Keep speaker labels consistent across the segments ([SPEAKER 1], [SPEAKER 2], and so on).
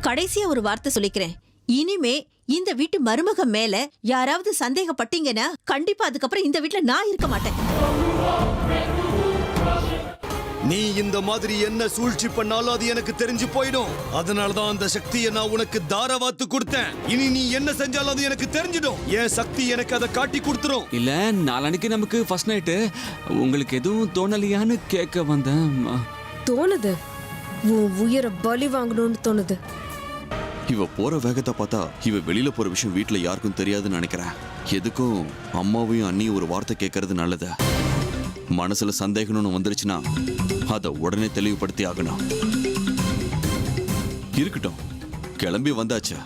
[SPEAKER 1] கடைசியா ஒரு வார்த்தை சொல்லிக்கிறேன். இனிமே இந்த வீட்டு மருமக மேல யாராவது சந்தேகப்பட்டீங்கன்னா கண்டிப்பா அதுக்கப்புறம் இந்த வீட்டுல நான் இருக்க மாட்டேன்.
[SPEAKER 2] நீ இந்த மாதிரி என்ன சூழ்ச்சி பண்ணாலும் அது எனக்கு தெரிஞ்சு போயிடும். அதனாலதான் அந்த சக்தியை நான் உனக்கு தாரவாத்து கொடுத்தேன். இனி நீ என்ன செஞ்சாலும் அது எனக்கு தெரிஞ்சிடும். என் சக்தி எனக்கு அதை காட்டி கொடுத்துரும்.
[SPEAKER 3] இல்ல, நாளைக்கு நமக்கு ஃபர்ஸ்ட் நைட்டு. உங்களுக்கு எதுவும் தோணலையான்னு கேட்க வந்தேன்.
[SPEAKER 4] தோணுது, உன் உயிரை பலி வாங்கணும்னு தோணுது.
[SPEAKER 5] இவ போற வேகத்தை பார்த்தா இவ வெளியில போற விஷயம் வீட்டுல யாருக்கும் தெரியாதுன்னு நினைக்கிறேன். எதுக்கும் அம்மாவையும் அண்ணியும் ஒரு வார்த்தை கேட்கறது நல்லது. மனசுல சந்தேகம்னு வந்துருச்சுன்னா அதை உடனே தெளிவுபடுத்தி ஆகணும். இருக்கட்டும், கிளம்பி வந்தாச்சு.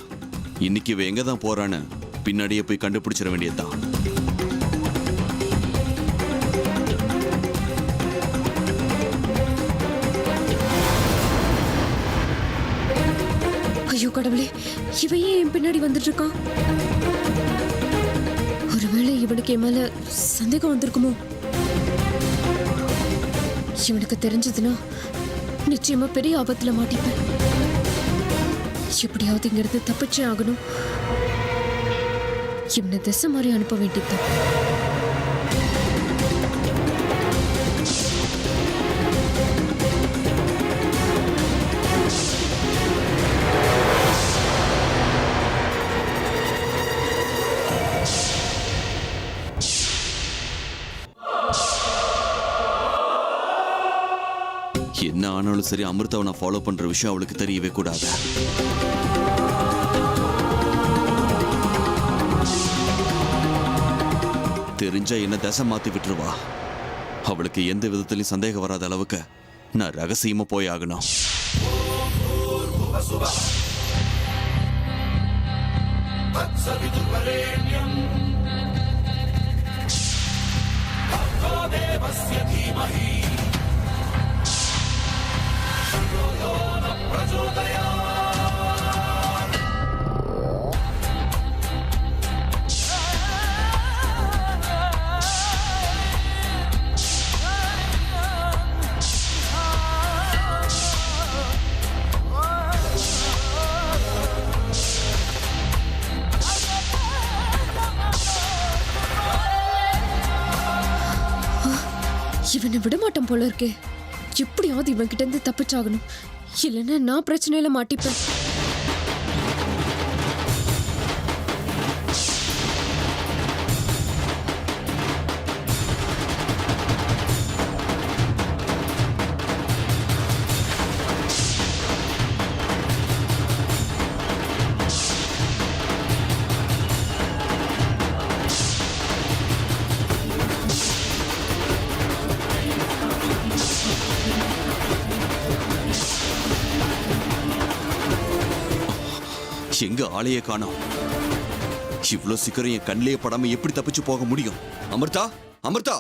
[SPEAKER 5] இன்னைக்கு இவ எங்க தான் போறான்னு பின்னாடியே போய் கண்டுபிடிச்சிட வேண்டியதுதான்.
[SPEAKER 4] ஐயோ கடவுளே, இவன் ஏன் என் பின்னாடி வந்துட்டு இருக்கான்? ஒருவேளை இவனுக்கு என் மேல சந்தேகம் வந்திருக்குமோ? இவனுக்கு தெரிஞ்சதுன்னா நிச்சயமா பெரிய ஆபத்துல மாட்டிப்பேன். எப்படியாவது இங்கிருந்து தப்பிச்சே ஆகணும். இவனை திசை மாதிரி அனுப்ப வேண்டியதுதான்.
[SPEAKER 5] என்ன ஆனாலும் சரி, அமிர்தாவை நான் ஃபாலோ பண்ற விஷயம் அவளுக்கு தெரியவே கூடாது. தெரிஞ்சா என்ன தசை மாத்தி விட்டுருவா. அவளுக்கு எந்த விதத்திலையும் சந்தேகம் வராத அளவுக்கு நான் ரகசியமா போய் ஆகணும்.
[SPEAKER 4] இவனை விட மாட்டான் போல இருக்கே. எப்படியாவது இவன் கிட்ட இருந்து தப்பிச்சாகணும். இல்லைன்னா நான் பிரச்சனையில மாட்டிப்பேன். எங்க ஆளையே காணோம். இவ்வளவு சீக்கிரம் என் கண்ணிலே படாம எப்படி தப்பிச்சு போக முடியும்? அமிர்தா, அமிர்தா!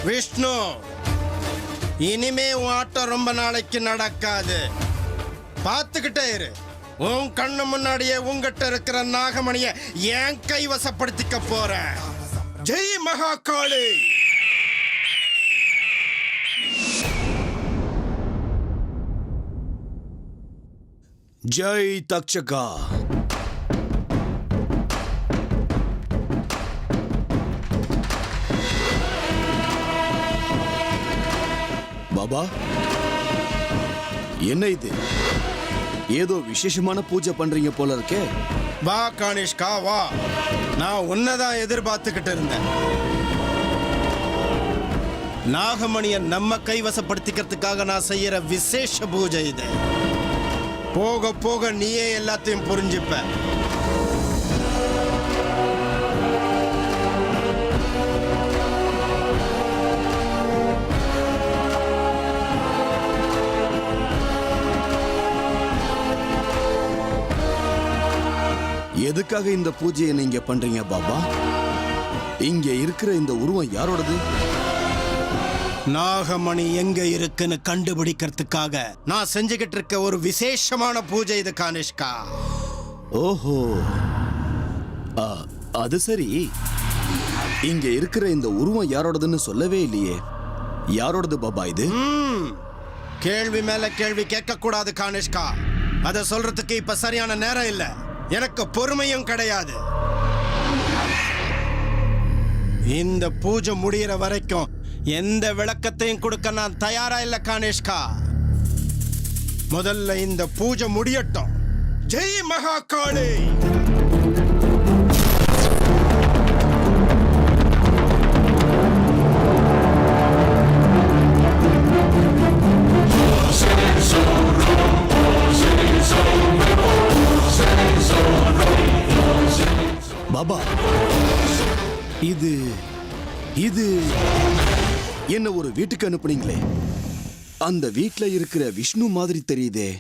[SPEAKER 6] விஷ்ணு, இனிமே உன் ஆட்டம் ரொம்ப நாளைக்கு நடக்காது. பார்த்துக்கிட்டே இரு. உன் கண்ணு முன்னாடியே உங்ககிட்ட இருக்கிற நாகமணியை என் கைவசப்படுத்திக்க போறேன். ஜெய் மகாகாளி!
[SPEAKER 2] ஜெய் தக்ஷகா! பாபா, என்ன இது? ஏதோ விசேஷமான பூஜை பண்றீங்க போல இருக்கே.
[SPEAKER 6] வா கானிஷ்கா, வா. நான் உன்னதான் எதிர்பார்த்துக்கிட்டு இருந்தேன். நாகமணியை நம்ம கைவசப்படுத்திக்கிறதுக்காக நான் செய்யற விசேஷ பூஜை இது. போக போக நீயே எல்லாத்தையும் புரிஞ்சுப்ப.
[SPEAKER 2] எதுக்காக இந்த பூஜையை நீங்க பண்றீங்க பாபா? இங்க இருக்கிற இந்த உருவம் யாரோடது?
[SPEAKER 6] நாகமணி எங்க இருக்குன்னு கண்டுபிடிக்கிறதுக்காக நான் செஞ்சுக்கிட்டு இருக்க ஒரு விசேஷமான பூஜை இது கானிஷ்கா.
[SPEAKER 2] ஓஹோ, அது சரி. இங்க இருக்கிற இந்த உருவம் யாரோடதுன்னு சொல்லவே இல்லையே. யாரோடது பாபா இது?
[SPEAKER 6] கேள்வி மேல கேள்வி கேட்க கூடாது கானிஷ்கா. அத சொல்றதுக்கு இப்ப சரியான நேரம் இல்ல. எனக்கு பொறுமையும் கிடையாது. இந்த பூஜை முடியிற வரைக்கும் எந்த விளக்கத்தையும் கொடுக்க நான் தயாரா இல்ல கானிஷ்கா. முதல்ல இந்த பூஜை முடியட்டும். ஜெய் மகாகாளி.
[SPEAKER 2] பாபா, இது இது என்ன ஒரு வீட்டுக்கு அனுப்புனீங்களே, அந்த வீட்ல இருக்கிற விஷ்ணு மாதிரி தெரியுதே.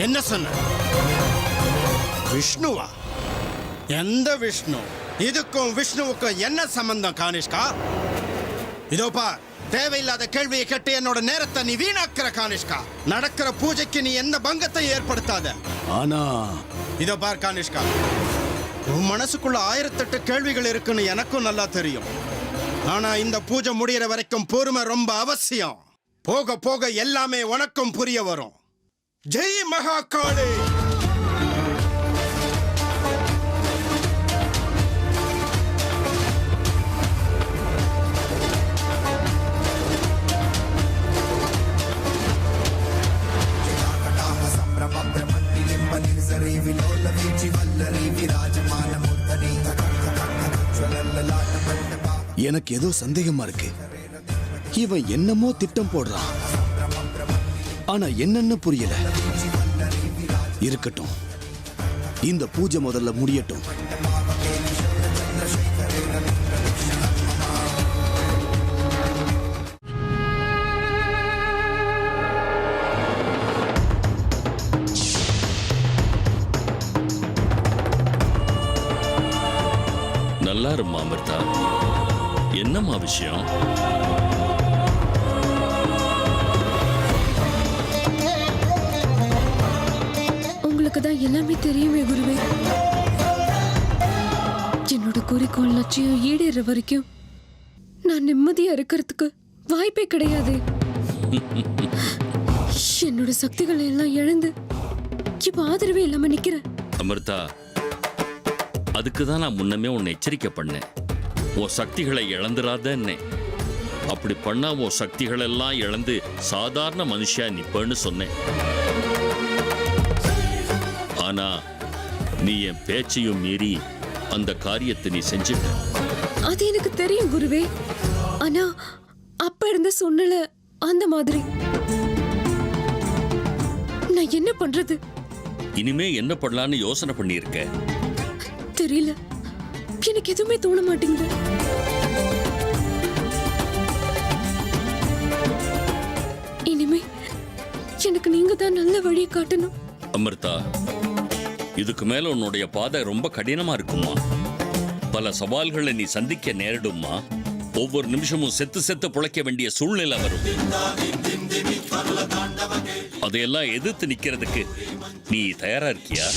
[SPEAKER 6] என்ன சொன்ன? விஷ்ணுவா? எந்த விஷ்ணு? இதுக்கும் விஷ்ணுவுக்கும் என்ன சம்பந்தம் கானிஷ்கா? இதோ பார், தேவையில்லாத கேள்வியை கேட்டு என்னோட நேரத்தை நீ வீணாக்குற கானிஷ்கா. நடக்கிற பூஜைக்கு நீ எந்த பங்கத்தை ஏற்படுத்தாத.
[SPEAKER 2] ஆனா
[SPEAKER 6] இதோ பார் கானிஷ்கா, உன் மனசுக்குள்ள 1008 கேள்விகள் இருக்குன்னு எனக்கும் நல்லா தெரியும். ஆனா இந்த பூஜை முடியற வரைக்கும் பொறுமை ரொம்ப அவசியம். போக போக எல்லாமே உனக்கும் புரிய வரும். ஜெய் மகாகாளி.
[SPEAKER 2] எனக்கு ஏதோ சந்தேகமா இருக்கு. இவன் என்னமோ திட்டம் போடுறான், ஆனா என்னன்னு புரியல. இருக்கட்டும், இந்த பூஜை முதல்ல முடியட்டும்.
[SPEAKER 7] நல்லா இருமா அமிர்தா. என்னம்மா விஷயம்?
[SPEAKER 8] உங்களுக்கு தான் எல்லாமே தெரியுமே குருவே. என்னோட குறிக்கோள் லட்சியம் ஈடேற வரைக்கும் நான் நிம்மதியா இருக்கிறதுக்கு வாய்ப்பே கிடையாது. என்னோட சக்திகளை எல்லாம் இழந்து இப்ப ஆதரவே இல்லாம நிக்கிறேன்.
[SPEAKER 7] அமிர்தா, அதுக்கு தான் நான் முன்னமே உன்னை எச்சரிக்கை பண்ணேன். உன் சக்திகளை இழந்துராதன்னே. அப்படி பண்ணா உன் சக்திகள் எல்லாம் இழந்து சாதாரண மனுஷியா நிப்பன்னு சொன்னேன். ஆனா நீ என் பேச்சையும் மீறி அந்த காரியத்தை நீ செஞ்சிட்ட.
[SPEAKER 8] அது எனக்கு தெரியும் குருவே. ஆனா அப்ப இருந்த சூழ்நிலை அந்த மாதிரி. நான் என்ன பண்றது?
[SPEAKER 7] இனிமே என்ன பண்ணலான்னு யோசனை பண்ணியிருக்க?
[SPEAKER 8] தெரியல, எனக்கு எதுவுமே தோண மாட்டேங்குது. இனிமே எனக்கு நீங்க தான் நல்ல வழியை காட்டணும்.
[SPEAKER 7] அமிர்தா, இதுக்கு மேல உன்னுடைய பாதை ரொம்ப கடினமா இருக்குமா. பல சவால்களை நீ சந்திக்க நேரிடுமா. ஒவ்வொரு நிமிஷமும் செத்து செத்து பிழைக்க வேண்டிய சூழ்நிலை வரும். அதையெல்லாம் எதிர்த்து நிக்கிறதுக்கு நீ தயாரா இருக்கியா?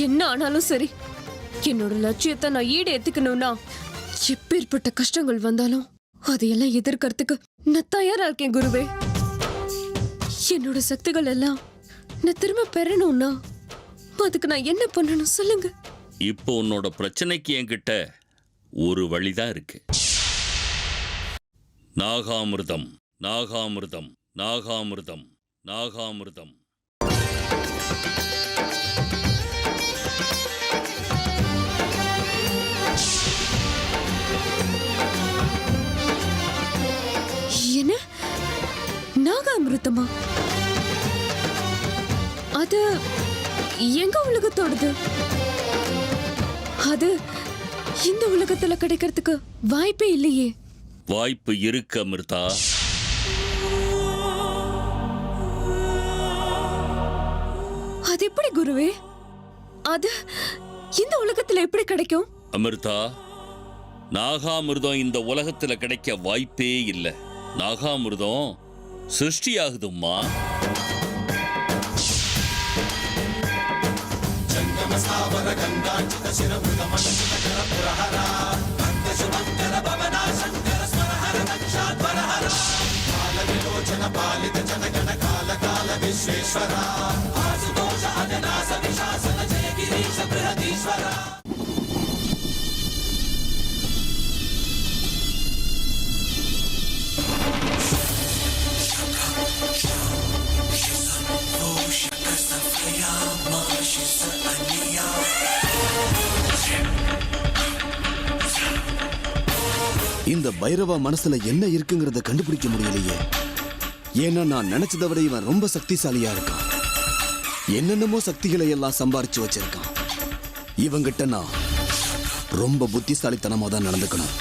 [SPEAKER 8] என்ன ஆனாலும் சரி, என்னோட லட்சியத்தை நான் ஈடேத்துக்கணும்னா எப்பேற்பட்ட கஷ்டங்கள் வந்தாலும் அதையெல்லாம் எதிர்க்கிறதுக்கு நான் தயாரா இருக்கேன் குருவே. என்னோட சக்திகள் எல்லாம் நான் திரும்ப பெறணும்னா அதுக்கு நான் என்ன பண்ணணும் சொல்லுங்க.
[SPEAKER 7] இப்போ உன்னோட பிரச்சனைக்கு என்கிட்ட ஒரு வழிதான் இருக்கு. நாகாமிர்தம் நாகாமிர்தம் நாகாமிர்தம் நாகாமிர்தம்.
[SPEAKER 8] என்ன நாகாமிருத்தமா? அது எங்க உலகத்தோடது? அது இந்த உலகத்துல கிடைக்கிறதுக்கு வாய்ப்பே இல்லையே.
[SPEAKER 7] வாய்ப்பு இருக்கு அமிர்தா.
[SPEAKER 8] அது எப்படி குருவே? அது இந்த உலகத்துல எப்படி கிடைக்கும்?
[SPEAKER 7] அமிர்தா, நாகாமிர்தம் இந்த உலகத்துல கிடைக்க வாய்ப்பே இல்லை. நாகாமிர்தம் சிருஷ்டியாகுதும்மா.
[SPEAKER 2] இந்த பைரவா மனசுல என்ன இருக்குங்கிறத கண்டுபிடிக்க முடியலையே. ஏன்னா நான் நினைச்சதை விட இவன் ரொம்ப சக்திசாலியா இருக்கான். என்னென்னமோ சக்திகளை எல்லாம் சம்பாரிச்சு வச்சிருக்கான். இவங்கிட்ட நான் ரொம்ப புத்திசாலித்தனமா தான் நடந்துக்கணும்.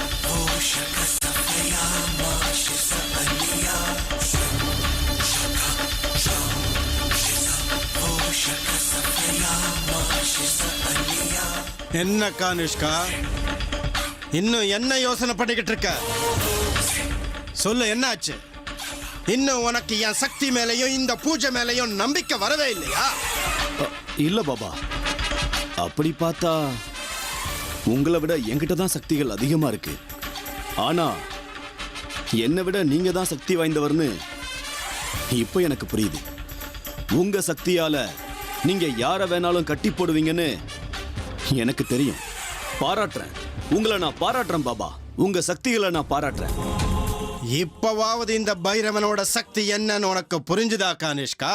[SPEAKER 6] என்ன கானிஷ்கா, இன்னும் என்ன யோசனை பண்ணிக்கிட்டு இருக்க? சொல்லு, என்ன ஆச்சு? இன்னும் உனக்கு என் சக்தி மேலையும் இந்த பூஜை மேலையும் நம்பிக்கை வரவே இல்லையா?
[SPEAKER 2] இல்ல பாபா, அப்படி பார்த்தா உங்களை விட என்கிட்ட தான் சக்திகள் அதிகமா இருக்கு. ஆனா என்னை விட நீங்க தான் சக்தி வாய்ந்தவர்னு இப்ப எனக்கு புரியுது. உங்க சக்தியால நீங்க யார வேணாலும் கட்டி போடுவீங்கன்னு எனக்கு தெரியும். பாராட்டுறேன், உங்களை நான் பாராட்டுறேன் பாபா. உங்க சக்திகளை நான் பாராட்டுறேன்.
[SPEAKER 6] இப்பவாவது இந்த பைரவனோட சக்தி என்னன்னு உனக்கு புரிஞ்சுதா கானிஷ்கா?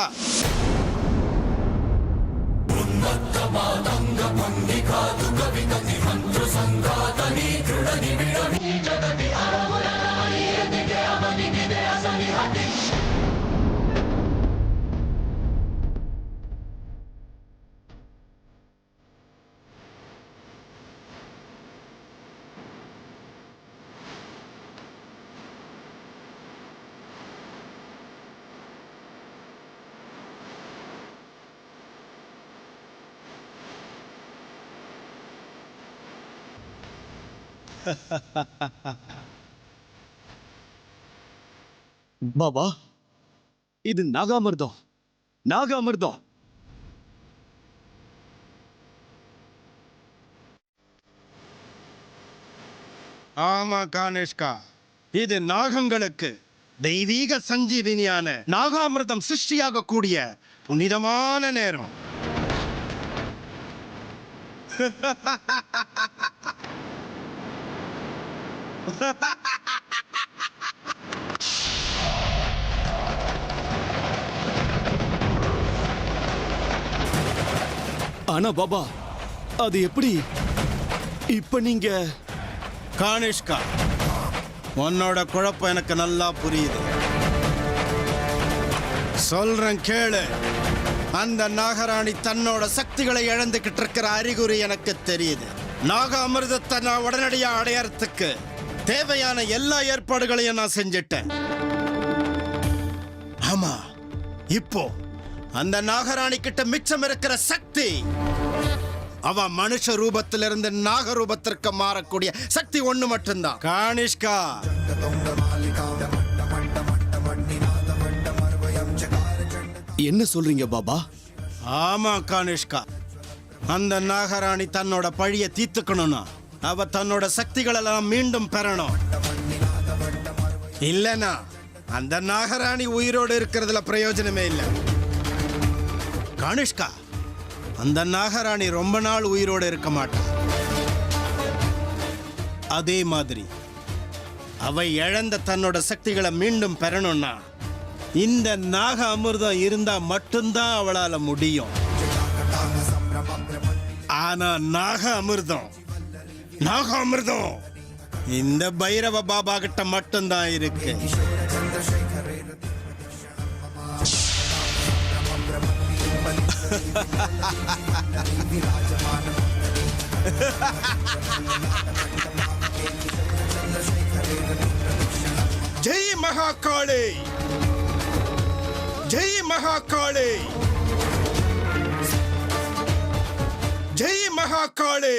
[SPEAKER 2] பாபா, இது நாகாமிர்தம். நாகாமிர்தம்.
[SPEAKER 6] ஆமா கானிஷ்கா, இது நாகங்களுக்கு தெய்வீக சஞ்சீவினியான நாகாமிர்தம் சிருஷ்டியாக கூடிய புனிதமான நேரம்.
[SPEAKER 2] ஆனா பாபா, அது எப்படி? இப்ப நீங்க
[SPEAKER 6] கானிஷ்கா, உன்னோட குழப்பம் எனக்கு நல்லா புரியுது. சொல்றேன் கேளு. அந்த நாகராணி தன்னோட சக்திகளை இழந்துகிட்டு இருக்கிற அறிகுறி எனக்கு தெரியுது. நாக அமிர்தத்தை நான் உடனடியா அடையறதுக்கு தேவையான எல்லா ஏற்பாடுகளையும் நான் செஞ்சிட்டேன். ஆமா, இப்போ அந்த நாகராணி கிட்ட மிச்சம் இருக்கிற சக்தி, அவ மனுஷ ரூபத்திலிருந்து நாக ரூபத்திற்கு மாறக்கூடிய சக்தி ஒண்ணு மட்டும்தான். கானிஷ்கா,
[SPEAKER 2] என்ன சொல்றீங்க பாபா?
[SPEAKER 6] ஆமா கானிஷ்கா, அந்த நாகராணி தன்னோட பழிய தீர்த்துக்கணும்னா அவ தன்னோட சக்திகளெல்லாம் மீண்டும் பெறணும். இல்லனா அந்த நாகராணி உயிரோடு இருக்கிறதுல பிரயோஜனமே இல்லை. கானிஷ்கா, அந்த நாகராணி ரொம்ப நாள் உயிரோடு இருக்க மாட்டா. அதே மாதிரி அவை இழந்த தன்னோட சக்திகளை மீண்டும் பெறணும்னா இந்த நாக அமிர்தம் இருந்தா மட்டும்தான் அவளால முடியும். ஆனா நாக அமிர்தம் இந்த பைரவ பாபா கிட்ட மட்டும்தான் இருக்கு. ஜெய் மகாகாளி, ஜெய் மகாகாளி, ஜெய் மகாகாளி.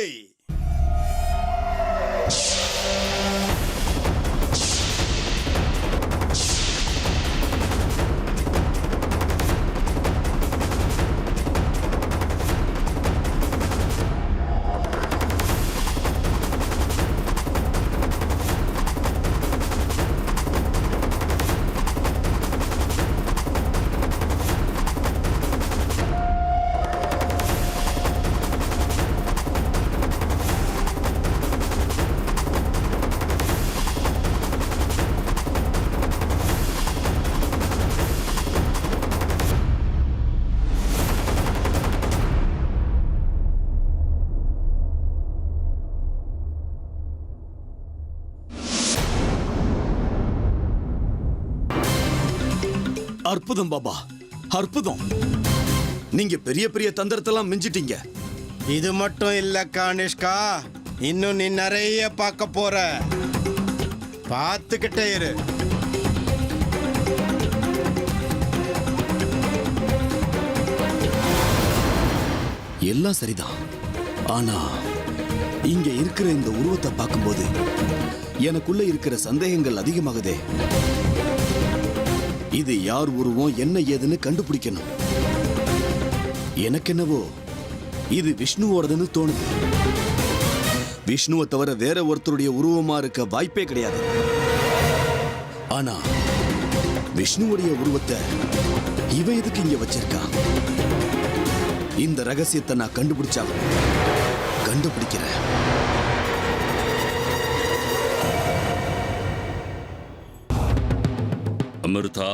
[SPEAKER 2] அற்புதம் பாபா, அற்புதம். நீங்க பெரிய பெரிய தந்திரத்தெல்லாம் மிஞ்சிட்டீங்க.
[SPEAKER 6] இது மட்டும் இல்ல கானிஷ்கா, இன்னும் நீ நிறைய பார்க்க போற. பார்த்துக்கிட்டே இரு.
[SPEAKER 2] எல்லாம் சரிதான். ஆனா இங்க இருக்கிற இந்த உருவத்தை பார்க்கும்போது எனக்குள்ள இருக்கிற சந்தேகங்கள் அதிகமாகுதே. இது யார் உருவம், என்ன ஏதுன்னு கண்டுபிடிக்கணும். எனக்கு என்னவோ இது விஷ்ணுவோடதுன்னு தோணுது. விஷ்ணுவை தவிர வேற ஒருத்தருடைய உருவமா இருக்க வாய்ப்பே கிடையாது. ஆனா விஷ்ணுவுடைய உருவத்தை இவன் எதுக்கு இங்க வச்சிருக்கான்? இந்த ரகசியத்தை நான் கண்டுபிடிக்கிறேன்.
[SPEAKER 7] அமிர்தா,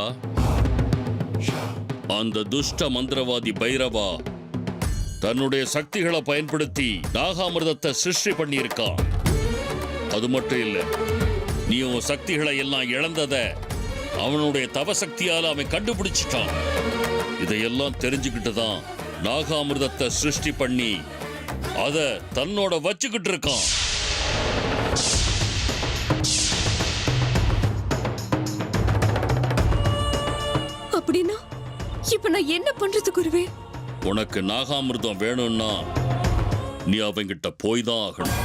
[SPEAKER 7] அந்த துஷ்ட மந்திரவாதி பைரவா தன்னுடைய சக்திகளை பயன்படுத்தி நாகாமிர்தத்தை சிருஷ்டி பண்ணியிருக்கான். அது மட்டும் இல்ல, நீ உன் சக்திகளை எல்லாம் இழந்தத அவனுடைய தவசக்தியால அவன் கண்டுபிடிச்சிட்டான். இதையெல்லாம் தெரிஞ்சுக்கிட்டு தான் நாகாமிர்தத்தை சிருஷ்டி பண்ணி அத தன்னோட வச்சுக்கிட்டு இருக்கான்.
[SPEAKER 8] அப்படின்னா இப்ப நான் என்ன பண்றது குருவே?
[SPEAKER 7] உனக்கு நாகாமிர்தம் வேணும்னா நீ அவங்கிட்ட போய் தான் ஆகணும்.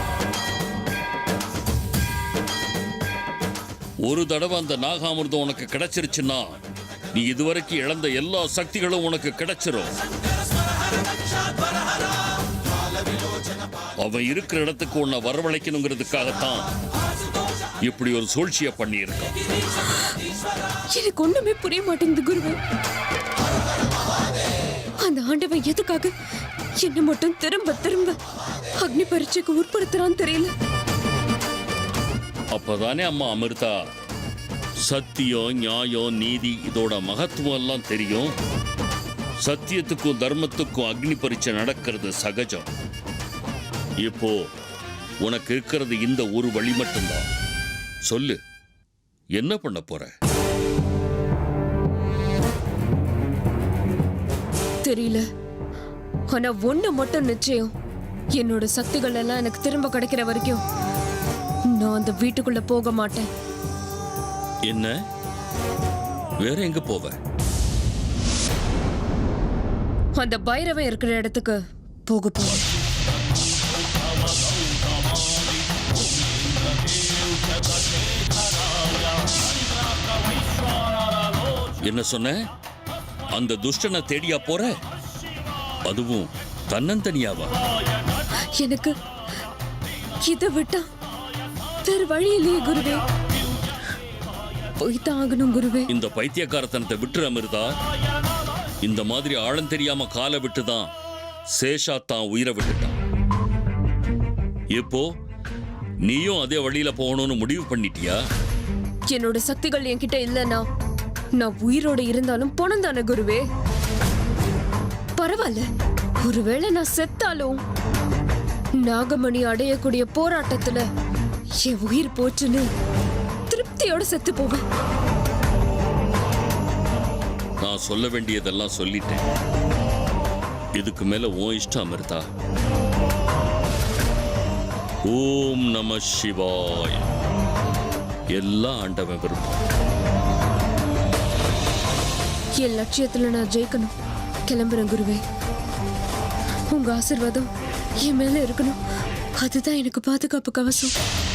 [SPEAKER 7] ஒரு தடவை அந்த நாகாமிர்தம் உனக்கு கிடைச்சிருச்சுன்னா நீ இதுவரைக்கும் இழந்த எல்லா சக்திகளும் உனக்கு கிடைச்சிரும். அவன் இருக்கிற இடத்துக்கு உன்னை வரவழைக்கணுங்கிறதுக்காகத்தான் இப்படி ஒரு சூழ்ச்சியை பண்ணியிருக்கான்.
[SPEAKER 8] எனக்கு ஒண்ணுமே புரிய மாட்டேங்குது குருவே. அந்த ஆண்டவன் எதுக்காக என்ன மட்டும் திரும்ப திரும்ப அக்னி பரீட்சைக்கு உட்படுத்துறான்னு தெரியல.
[SPEAKER 7] அப்பதானே அம்மா அமிர்தா சத்தியம், நியாயம், நீதி இதோட மகத்துவம் எல்லாம் தெரியும். சத்தியத்துக்கும் தர்மத்துக்கும் அக்னி பரீட்சை நடக்கிறது சகஜம். இப்போ உனக்கு இருக்கிறது இந்த ஒரு வழி மட்டும்தான். சொல்லு, என்ன பண்ண போற?
[SPEAKER 8] தெரியல. ஆனா ஒண்ணு மட்டும் நிச்சயம், என்னோட சக்திகள் எல்லாம் எனக்கு திரும்ப கிடைக்கிற வரைக்கும் நான் அந்த வீட்டுக்குள்ள போக மாட்டேன்.
[SPEAKER 7] என்ன? வேற எங்க போவ?
[SPEAKER 8] அந்த பைரவன் இருக்கிற இடத்துக்கு போக போறேன்.
[SPEAKER 7] என்ன சொன்ன? அந்த துஷ்டனை தேடியா போற? அதுவும் தன்னந்தனியாவா?
[SPEAKER 8] எனக்கு இதை விட்டா வேற வழி இல்லையே குருவே. போய்தான் ஆகணும் குருவே.
[SPEAKER 7] இந்த பைத்தியக்காரத்தனத்தை விட்டுரு அமிர்தா. இந்த மாதிரி ஆழம் தெரியாம காலை விட்டுதான் சேஷா தான் உயிரை விட்டுட்டான். இப்போ நீயும் அதே வழியில போகணும்னு முடிவு பண்ணிட்டியா?
[SPEAKER 8] என்னோட சக்திகள் என்கிட்ட இல்லைன்னா நான் உயிரோட இருந்தாலும் பணம் தானே குருவே. பரவாயில்ல, ஒருவேளை நான் செத்தாலும் நாகமணி அடையக்கூடிய போராட்டத்துல என் உயிர் போச்சுன்னு திருப்தியோட செத்து போவேன்.
[SPEAKER 7] நான் சொல்ல வேண்டியதெல்லாம் சொல்லிட்டேன். இதுக்கு மேல உன் இஷ்டம் அமிர்தா. ஓம் நம சிவாய. எல்லாம் ஆண்டவன் விருப்பம்.
[SPEAKER 8] என் லட்சியத்துல நான் ஜெயிக்கணும். கிளம்புறேன் குருவே. உங்க ஆசீர்வாதம் என் மேல இருக்கணும். அதுதான் எனக்கு பாதுகாப்பு கவசம்.